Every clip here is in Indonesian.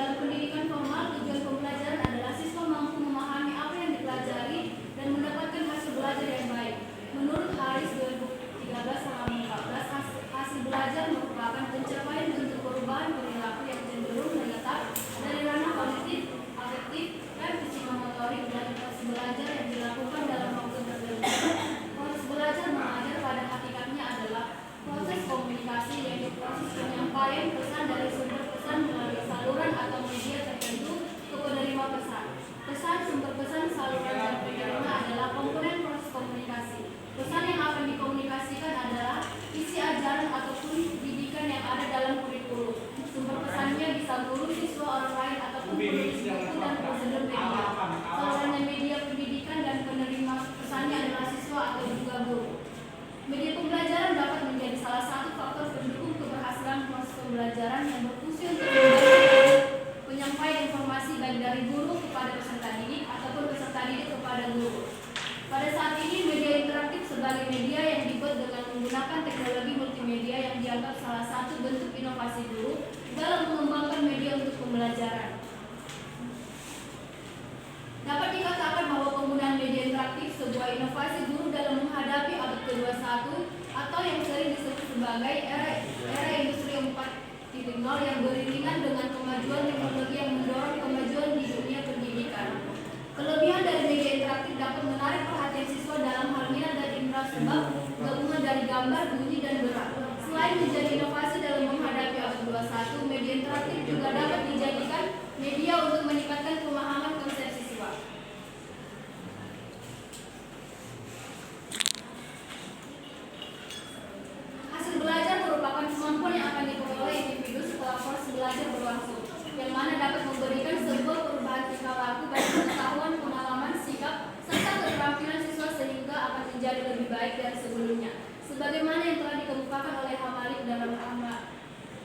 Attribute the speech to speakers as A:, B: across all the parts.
A: Dalam pendidikan formal, tujuan pembelajaran adalah siswa mampu memahami apa yang dipelajari dan mendapatkan hasil belajar yang baik. Menurut Haris 2013-14, hasil belajar merupakan pencapaian bentuk perubahan perilaku yang cenderung menetap dari ranah kognitif, afektif, dan psikomotorik dari proses belajar yang dilakukan dalam waktu tertentu. Proses belajar mengajar pada hakikatnya adalah proses komunikasi, yaitu proses penyampaian pesan dari sumber pesan melalui saluran atau media tertentu ke penerima pesan. Pesan, sumber pesan, saluran, dan penerima adalah komponen proses komunikasi. Pesan yang akan dikomunikasikan adalah isi ajaran ataupun didikan yang ada dalam kurikulum. Sumber pesannya bisa guru, siswa, orang lain, ataupun penulis buku dan prosedur media. Salurannya media pendidikan dan penerima pesannya adalah siswa atau juga guru. Media pembelajaran dapat menjadi salah satu faktor pendukung keberhasilan proses pembelajaran yang berfungsi untuk membantu penyampaian informasi baik dari guru kepada peserta didik ataupun peserta didik kepada guru. Pada saat ini media interaktif sebagai media yang dibuat dengan menggunakan teknologi multimedia yang dianggap salah satu bentuk inovasi guru dalam mengembangkan media untuk pembelajaran. Dapat dikatakan bahwa penggunaan media interaktif sebuah inovasi guru dalam menghadapi abad ke-21 atau yang sering disebut sebagai era industri 4.0 yang beriringan dengan kemajuan teknologi yang mendorong kemajuan di dunia pendidikan. Kelebihan dari media interaktif dapat menarik perhatian siswa dalam hal minat dan indera sebab gabungan dari gambar, bunyi, dan gerak. Selain menjadi inovasi dalam menghadapi abad 21, media interaktif juga dapat dijadikan media untuk meningkatkan pemahaman konsep siswa. Hasil belajar merupakan kemampuan yang akan diperoleh individu setelah proses belajar berlangsung, yang mana dapat memberikan sebuah perubahan tingkah laku baik pengetahuan, pengalaman, sikap, serta keterampilan siswa sehingga akan menjadi lebih baik dari sebelumnya. Sebagaimana yang telah dikemukakan oleh Hamalik dalam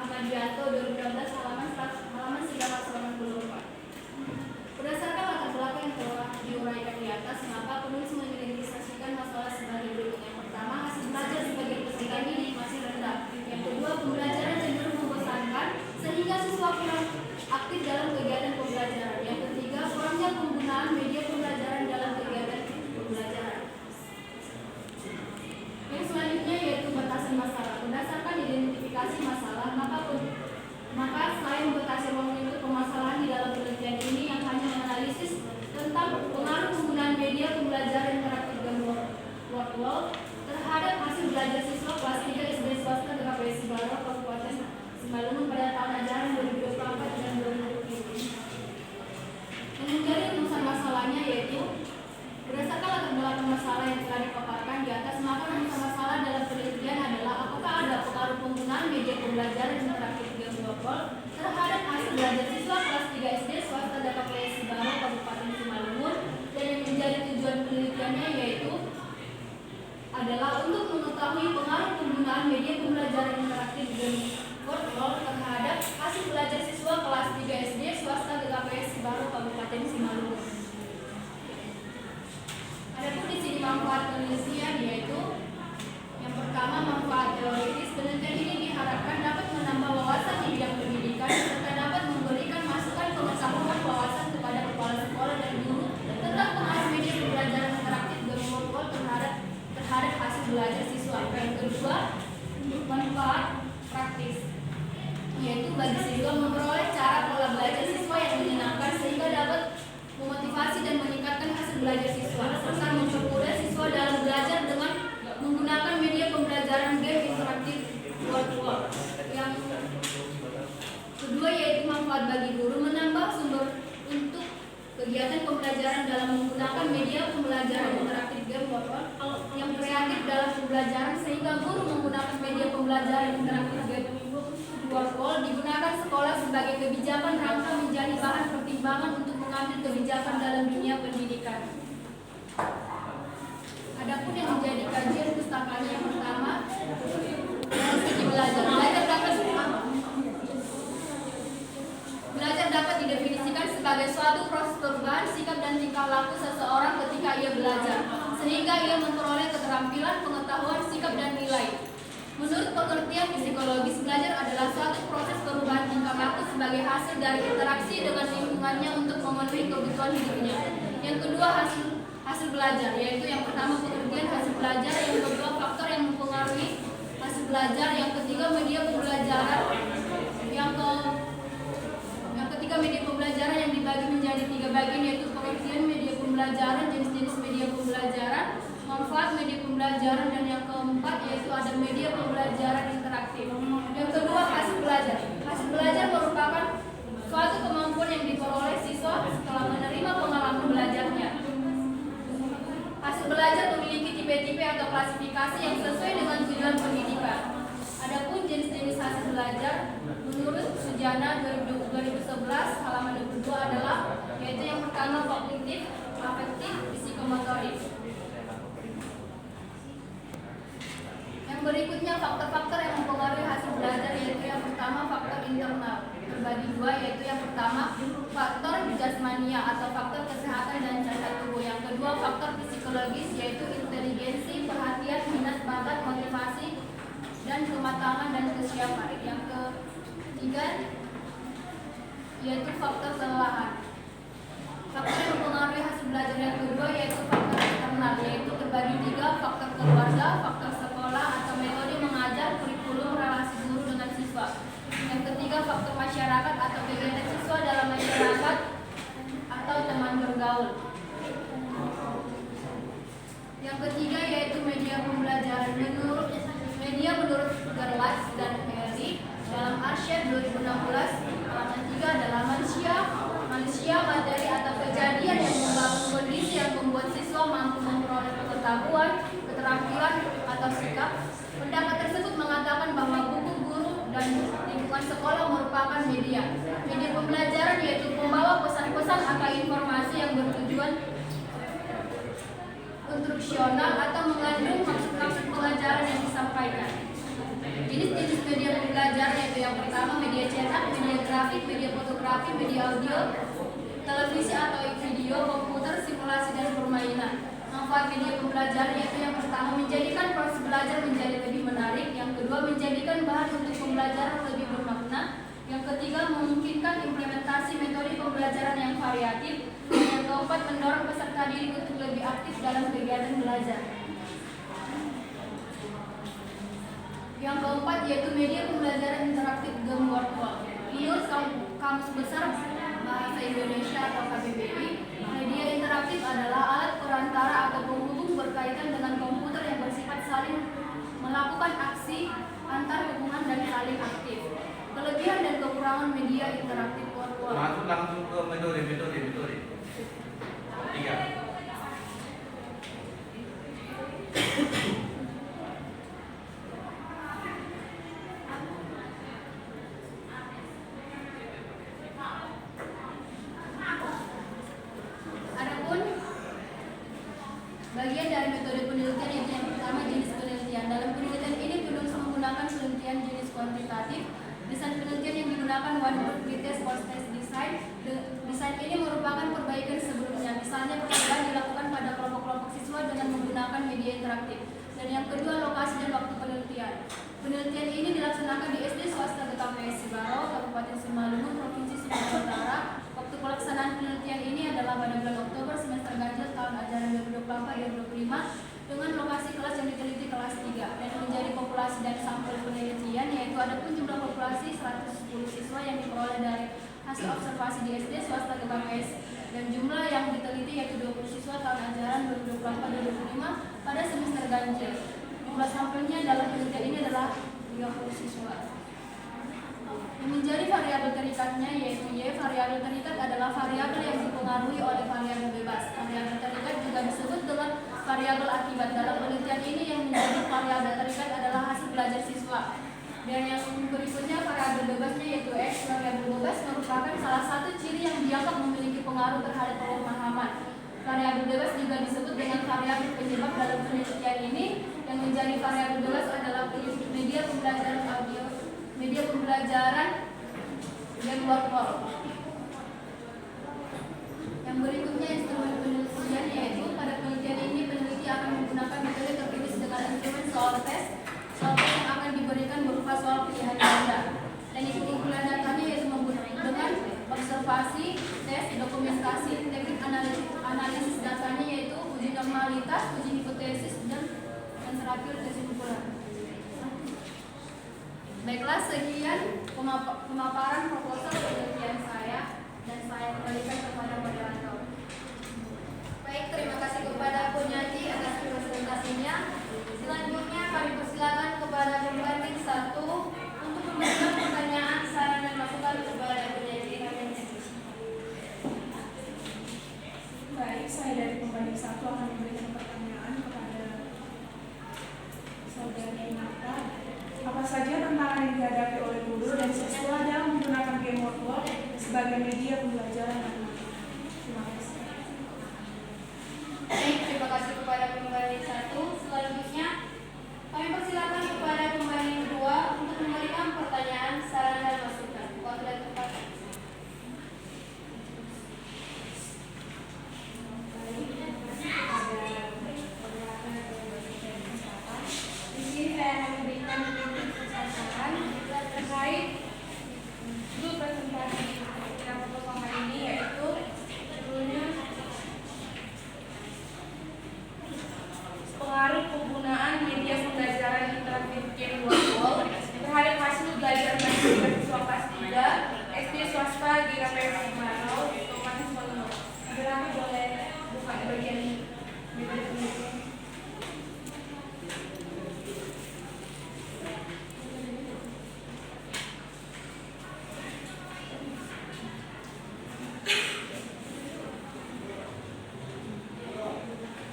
A: Ahmadiyyanto 2016 halaman 984. Berdasarkan latar belakang yang telah diuraikan di atas, maka penulis mengidentifikasikan masalah sebagai berikut. Yang pertama, hasil belajar sebagai peserta didik masih rendah. Yang kedua, pembelajaran cenderung membosankan sehingga siswa kurang aktif dalam kegiatan pembelajaran. Yang ketiga, kurangnya penggunaan media pembelajaran dalam kegiatan pembelajaran. Yang selanjutnya yaitu batasan masalah. Berdasarkan identifikasi masalah, maka selain membatasi ruang lingkup permasalahan di dalam penelitian ini yang hanya menganalisis tentang pengaruh penggunaan media pembelajaran interaktif dan virtual terhadap hasil belajar siswa kelas 3 SD swasta di KPS Sibaro, Kabupaten Simalungun pada tahun ajaran 2024 dan 2025. Yang menjadi rumusan masalahnya yaitu berdasarkan latar belakang masalah yang telah dipaparkan di atas, maka rumusan masalah dalam penelitian adalah apakah ada pengaruh penggunaan media pembelajaran interaktif dan virtual terhadap hasil belajar siswa kelas 3 SD swasta di KPS Sibaro, Kabupaten Simalungun, dan yang menjadi tujuan penelitiannya yaitu adalah untuk mengetahui pengaruh penggunaan media pembelajaran interaktif dan virtual terhadap hasil belajar siswa kelas 3 SD swasta di KPS Sibaro, Kabupaten Simalungun. Adapun di sini manfaat penelitian yaitu yang pertama, manfaat teoritis. Penelitian ini diharapkan dapat menambah wawasan di bidang pendidikan serta dapat memberikan masukan pengetahuan wawasan kepada kepala sekolah dan guru tentang pengaruh media pembelajaran interaktif dan virtual terhadap hasil belajar siswa. Yang kedua, manfaat praktis, yaitu bagi siswa memperoleh cara pola belajar siswa yang menyenangkan sehingga dapat memotivasi dan meningkatkan hasil belajar siswa, serta mempermudah siswa dalam belajar dengan menggunakan media pembelajaran game interaktif virtual. Yang kedua yaitu manfaat bagi guru, menambah sumber untuk kegiatan pembelajaran dalam menggunakan media pembelajaran interaktif game virtual yang kreatif dalam pembelajaran sehingga guru menggunakan media pembelajaran interaktif game virtual digunakan sekolah sebagai kebijakan rangka menjadi bahan pertimbangan untuk mengambil kebijakan dalam dunia pendidikan. Adapun yang menjadi kajian pustakanya yang pertama, dari segi belajar dapat didefinisikan sebagai suatu proses perubahan sikap dan tingkah laku seseorang ketika ia belajar, sehingga ia memperoleh keterampilan, pengetahuan, sikap, dan nilai. Menurut pengertian psikologis, belajar adalah suatu proses perubahan tingkah laku sebagai hasil dari interaksi dengan lingkungannya untuk memenuhi kebutuhan hidupnya. Yang kedua, hasil belajar, yaitu yang pertama pengertian hasil belajar, yang kedua faktor yang mempengaruhi hasil belajar, yang ketiga media pembelajaran, yang ketiga media pembelajaran yang dibagi menjadi 3 bagian, yaitu pengertian media pembelajaran, jenis-jenis media pembelajaran, manfaat media pembelajaran, dan yang keempat yaitu ada media pembelajaran interaktif. Yang kedua, hasil belajar. Hasil belajar merupakan suatu kemampuan yang diperoleh siswa setelah menerima pengalaman belajarnya. Hasil belajar memiliki tipe-tipe atau klasifikasi yang sesuai dengan tujuan pendidikan. Adapun jenis-jenis hasil belajar menurut Sujana 2011 halaman 22 adalah yaitu yang pertama kognitif, afektif, psikomotorik. Yang berikutnya faktor-faktor yang mempengaruhi hasil belajar, yaitu yang pertama faktor internal terbagi 2, yaitu yang pertama faktor jasmania atau faktor kesehatan dan cacat tubuh. Yang kedua faktor psikologis, yaitu inteligensi, perhatian, minat, bakat, motivasi, dan kematangan dan kesiapan. Yang ketiga yaitu faktor kelelahan. Faktor yang mempengaruhi hasil belajar yang kedua yaitu faktor eksternal, yaitu terbagi 3, faktor keluarga, faktor sekolah atau metode mengajar, kurikulum, relasi guru dengan siswa. Yang ketiga faktor masyarakat atau kegiatan siswa dalam masyarakat atau teman bergaul. Yang ketiga yaitu media pembelajaran. Menurut Gerlach dan Perry dalam Arsyad 2016 halaman 3 adalah manusia, materi atau kejadian yang membangun kondisi yang membuat siswa mampu memperoleh pengetahuan, keterampilan atau sikap. Pendapat tersebut mengatakan bahwa buku, guru, dan lingkungan sekolah merupakan media pembelajaran, yaitu membawa pesan-pesan atau informasi yang bertujuan instruksional atau mengandung maksud-maksud pengajaran yang disampaikan. Jenis-jenis media pembelajaran yaitu yang pertama media cetak, media grafik, media fotografi, media audio, televisi atau video, komputer, simulasi, dan permainan. Manfaat media pembelajaran yaitu yang pertama menjadikan proses belajar menjadi lebih menarik, yang kedua menjadikan bahan untuk pembelajaran lebih bermakna, yang ketiga memungkinkan implementasi metode pembelajaran yang variatif, dan yang keempat mendorong peserta didik untuk lebih aktif dalam kegiatan belajar. Yang keempat yaitu media pembelajaran interaktif game word wall. Menurut Kamus Besar Bahasa Indonesia atau KBBI, media interaktif adalah alat perantara atau penghubung berkaitan dengan komputer yang bersifat saling melakukan aksi antar hubungan dan saling aktif. Kelebihan dan kekurangan media interaktif word wall.
B: Langsung ke metode. 3.
A: Bagian dari metode penelitian yaitu yang pertama jenis penelitian. Dalam penelitian ini belum menggunakan penelitian jenis kuantitatif. Desain penelitian yang digunakan one word pretest post-test design. Desain ini merupakan perbaikan sebelumnya. Misalnya percobaan dilakukan pada kelompok-kelompok siswa dengan menggunakan media interaktif. Dan yang kedua lokasi dan waktu penelitian. Penelitian ini dilaksanakan di SD swasta GKPS Sibaro, Kabupaten Simalungun, Provinsi Sumatera Utara. Waktu pelaksanaan penelitian ini adalah pada bulan Oktober semester ganjil tahun ajaran 2024-2025 dengan lokasi kelas yang diteliti kelas 3 dan menjadi populasi dan sampel penelitian yaitu adapun jumlah populasi 110 siswa yang diperoleh dari hasil observasi di SD swasta GKPS dan jumlah yang diteliti yaitu 20 siswa tahun ajaran 2024-2025 pada semester ganjil. Jumlah sampelnya dalam penelitian ini adalah 30 siswa. Yang menjadi variabel terikatnya yaitu Y. Variabel terikat adalah variabel yang dipengaruhi oleh variabel bebas. Variabel terikat juga disebut dengan variabel akibat. Dalam penelitian ini yang menjadi variabel terikat adalah hasil belajar siswa. Dan yang berikutnya variabel bebasnya yaitu X. Variabel bebas merupakan salah satu ciri yang dianggap memiliki pengaruh terhadap pemahaman. Variabel bebas juga disebut dengan variabel penyebab. Dalam penelitian ini yang menjadi variabel bebas adalah media pembelajaran audio, media pembelajaran dan word wall. Yang berikutnya instrumen penelitian yaitu pada penelitian ini peneliti akan menggunakan metode tertulis dengan instrumen soal tes yang akan observasi, tes, dokumentasi, teknik analisis datanya yaitu uji normalitas, uji hipotesis, dan terakhir kesimpulan. Baiklah, sekian pemaparan proposal penelitian saya dan saya kembalikan kepada moderator. Baik, terima kasih kepada penyaji atas presentasinya. Selanjutnya kami persilakan kepada pembanding 1 untuk memberikan pertanyaan, saran dan masukan kepada penyaji.
B: Baik, saya dari pembanding 1 akan memberikan pertanyaan kepada saudari Nata. Apa saja tantangan yang dihadapi oleh guru dan siswa dalam menggunakan game workbook sebagai media pembelajaran matematika? Terima kasih.
A: Baik, terima kasih kepada pembanding 1. Selanjutnya kami persilakan kepada pembanding 2 untuk memberikan pertanyaan, saran dan masukan. Waktu dan tempat.
C: Di sini saya akan memberikan saran terkait dulu presentasi yang proposal hari ini, yaitu judulnya pengaruh penggunaan media pembelajaran interaktif game workbook terhadap hasil belajar siswa kelas 3 SD swasta GKPS Semarang Kabupaten Solo. Berapa boleh buka bagian media penelitian?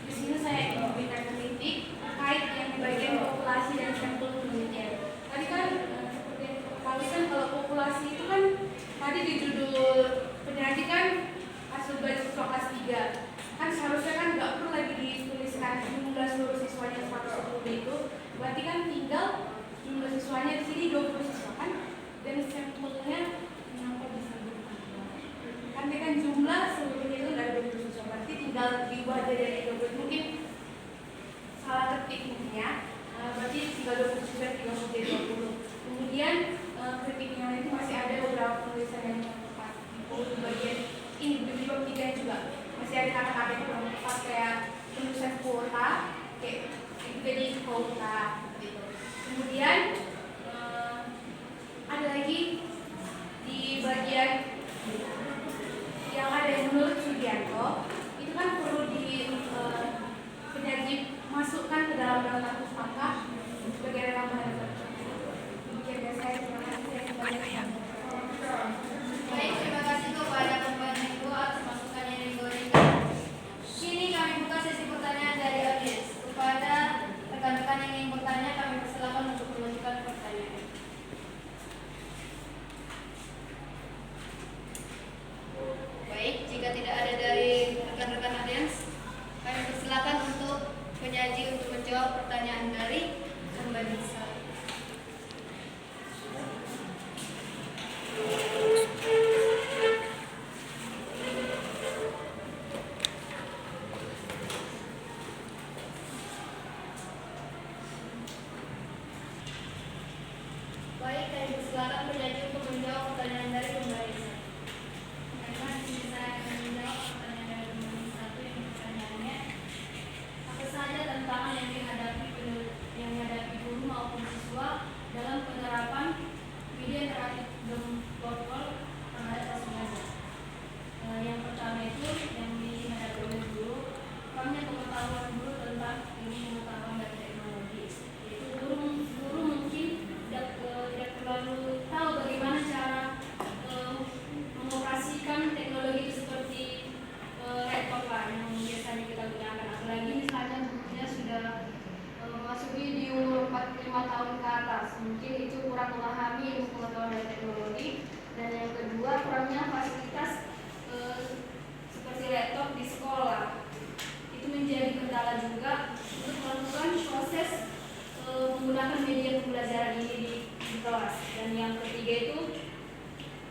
C: Di sini saya memberikan kritik terkait yang di bagian populasi dan sampel penelitian. Tadi kan seperti yang kita kalau populasi itu kan tadi di judul penyaji kan hasil belajar siswa kelas 3. Kan seharusnya kan nggak perlu lagi dituliskan jumlah seluruh siswanya 110 itu. Berarti kan tinggal jumlah siswanya di sini 20 siswa kan, dan sampelnya kenapa bisa kan dia kan jumlah seluruhnya itu dari 20 siswa, berarti tinggal diubah dari 20. Mungkin salah ketik mungkin ya, berarti tinggal 20 siswa 30 jadi 20. Kemudian kritiknya itu masih ada beberapa penulisan yang tepat di bagian ini di bab 3 juga masih ada kata-kata yang kurang tepat, kayak penulisan kuota kayak itu jadi kuota gitu. Kemudian ada lagi di bagian yang ada yang menurut Sugianto itu kan perlu di penyaji masukkan ke dalam daftar pustaka sebagai tambahan. Demikian dari saya, terima kasih.
A: Baik, terima kasih kepada pembanding 2 atas masukan yang diberikan. Kini kami buka sesi pertanyaan dari audiens. Kepada rekan-rekan yang ingin bertanya, kami persilakan untuk mengajukan pertanyaan. Baik, jika tidak ada dari rekan-rekan audiens, kami persilakan untuk penyaji untuk menjawab pertanyaan dari pembanding 1. Baik, kami persilakan penyaji untuk menjawab pertanyaan dari pembanding 1. Karena di sini saya akan menjawab pertanyaan dari pembanding 1 yang pertanyaannya, apa saja tantangan yang dihadapi guru maupun siswa dalam penerapan media interaktif virtual terhadap kelas belajar. Yang pertama itu yang dihadapi oleh guru, kurangnya pengetahuan guru tentang ilmu pengetahuan dan teknologi. Yaitu guru mungkin tidak terlalu tahu bagaimana cara mengoperasikan teknologi itu seperti laptop lah yang biasanya kita gunakan. Apalagi misalnya gurunya sudah memasuki di umur 45 tahun ke atas, mungkin itu kurang memahami ilmu pengetahuan dan teknologi. Dan yang kedua, kurangnya fasilitas seperti laptop di sekolah. Itu menjadi kendala juga untuk melakukan proses menggunakan media pembelajaran ini di kelas. Dan yang ketiga itu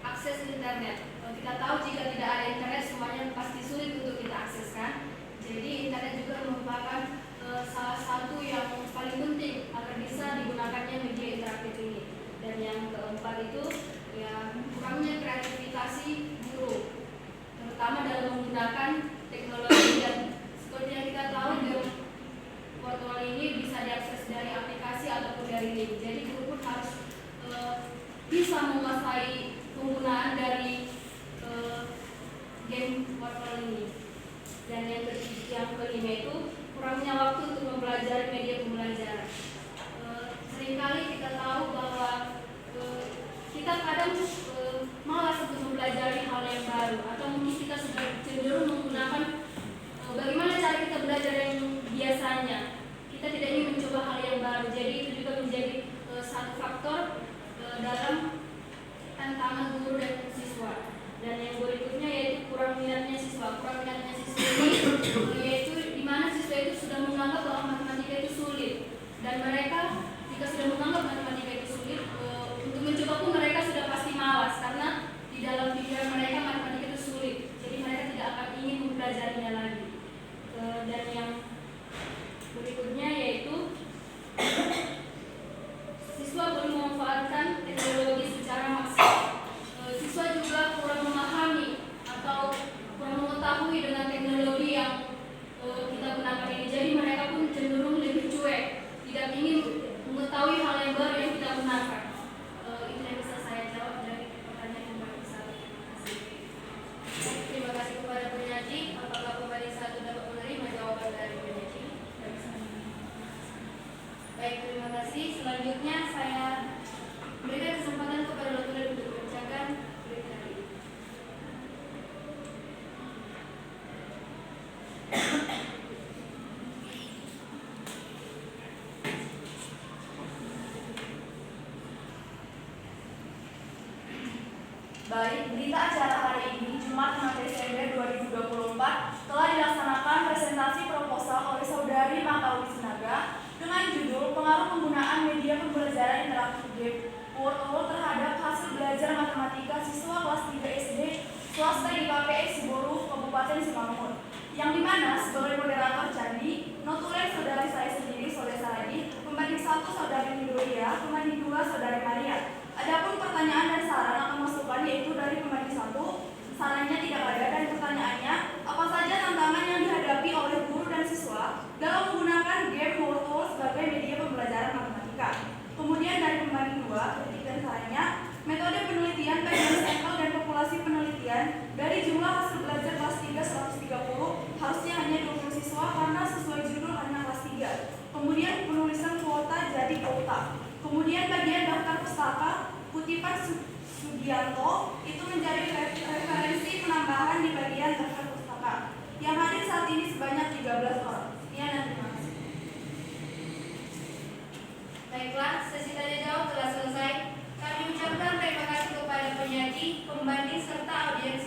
A: akses internet. Kita tahu jika tidak ada internet semuanya pasti sulit untuk kita akseskan. Jadi internet juga merupakan salah satu yang paling penting agar bisa digunakannya media interaktif ini. Dan yang keempat itu ya kurangnya kreativitas menggunakan teknologi, dan seperti yang kita tahu game virtual ini bisa diakses dari aplikasi ataupun dari link. Jadi guru pun harus bisa menguasai penggunaan dari game virtual ini. Dan yang kelima itu kurangnya waktu untuk mempelajari media pembelajaran. Seringkali kita tahu bahwa kita kadang malas untuk mempelajari hal yang baru, atau mungkin kita sudah cenderung menggunakan bagaimana cara kita belajar yang biasanya. Kita tidak ingin mencoba hal yang baru. Jadi itu juga menjadi satu faktor dalam tantangan guru dan siswa. Dan yang berikutnya yaitu kurang minatnya siswa. Kurang minatnya siswa ini yaitu di mana siswa itu sudah menganggap bahwa matematika itu sulit, dan mereka jika sudah menganggap matematika itu sulit, untuk mencoba pun mereka sudah pasti malas karena di dalam pikiran mereka matematika itu sulit. Jadi mereka tidak akan ingin mempelajarinya lagi. Dan yang berikutnya yaitu siswa belum memanfaatkan teknologi secara maksimal. Siswa juga kurang memahami atau kurang mengetahui dengan teknologi yang kita gunakan ini. Jadi mereka pun cenderung lebih cuek, tidak ingin mengetahui hal yang baru yang kita gunakan. Itu yang bisa saya jawab dari pertanyaan yang barusan. Terima kasih kepada penyaji. Apakah pemberi satu dapat menerima jawaban dari penyaji? Baik, terima kasih. Selanjutnya saya berikan kesempatan kepada Dr. untuk membacakan berita hari ini.
D: Baik, berita acara hari ini, Jumat 6 Desember 2024, telah dilaksanakan presentasi proposal oleh Saudari Makawi Sinaga dengan judul Pengaruh Penggunaan Media Pembelajaran Interaktif Game Virtual terhadap hasil belajar matematika siswa kelas 3 SD swasta di KPS Siboruf, Kabupaten Simalungun. Yang dimana sebagai moderator Candi, notulen saudari saya sendiri, Soleh Saradi, pembanding 1 Saudari Midoriya, pembanding 2 Saudari Maria. Adapun pertanyaan dan saran atau masukan yaitu dari pembanding 1, sarannya tidak ada, dan pertanyaannya, apa saja tantangan yang dihadapi oleh guru dan siswa dalam menggunakan game virtual sebagai media pembelajaran matematika. Kemudian dari pembanding 2, kritik dan sarannya, metode penelitian bagian sampel dan populasi penelitian dari jumlah hasil belajar kelas 3 130 harusnya hanya 20 siswa karena sesuai judul hanya kelas 3. Kemudian penulisan kuota jadi kuota. Kemudian bagian daftar pustaka kutipan Sugianto itu menjadi referensi penambahan di bagian daftar pustaka. Yang hadir saat ini sebanyak 13 orang. Sekian dan terima kasih.
A: Baiklah, sesi tanya jawab telah selesai. Kami ucapkan terima kasih kepada penyaji, pembanding serta audiens